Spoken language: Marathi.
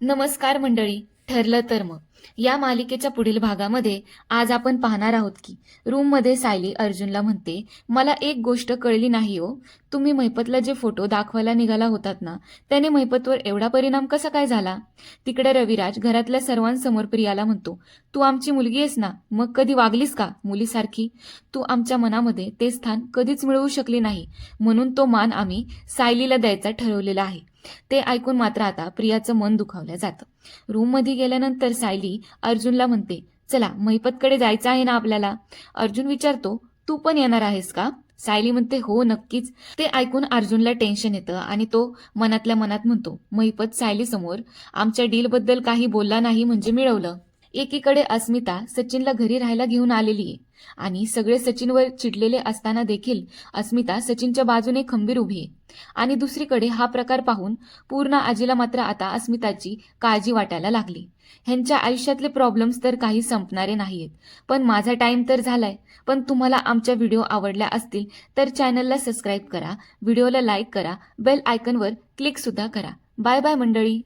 नमस्कार मंडळी. ठरलं तर मग या मालिकेच्या पुढील भागामध्ये आज आपण पाहणार आहोत की रूममध्ये सायली अर्जुनला म्हणते, मला एक गोष्ट कळली नाही हो, तुम्ही महिपतला जे फोटो दाखवायला निघाला होतात ना, त्याने महिपतवर एवढा परिणाम कसा काय झाला? तिकडे रविराज घरातल्या सर्वांसमोर प्रियाला म्हणतो, तू आमची मुलगी आहेस ना, मग कधी वागलीस का मुलीसारखी? तू आमच्या मनामध्ये ते स्थान कधीच मिळवू शकली नाही, म्हणून तो मान आम्ही सायलीला द्यायचा ठरवलेला आहे. ते ऐकून मात्र आता प्रियाचं मन दुखावलं जातं. रूममध्ये गेल्यानंतर सायली अर्जुनला म्हणते, चला महिपतकडे जायचं आहे ना आपल्याला? अर्जुन विचारतो, तू पण येणार आहेस का? सायली म्हणते, हो नक्कीच. ते ऐकून अर्जुनला टेन्शन येतं आणि तो मनातल्या मनात म्हणतो, महिपत सायली समोर आमच्या डीलबद्दल काही बोलला नाही म्हणजे मिळवलं. एकीकडे अस्मिता सचिनला घरी राहायला घेऊन आलेली आहे आणि सगळे सचिनवर चिडलेले असताना देखील अस्मिता सचिनच्या बाजूने खंबीर उभी आहे. आणि दुसरीकडे हा प्रकार पाहून पूर्ण आजीला मात्र आता अस्मिताची काळजी वाटायला लागली. ह्यांच्या आयुष्यातले प्रॉब्लेम्स तर काही संपणारे नाहीयेत. पण माझा टाइम तर झालाय. पण तुम्हाला आमच्या व्हिडिओ आवडल्या असतील तर चॅनलला सबस्क्राईब करा, व्हिडिओला लाईक करा, बेल आयकॉनवर क्लिक सुद्धा करा. बाय बाय मंडळी.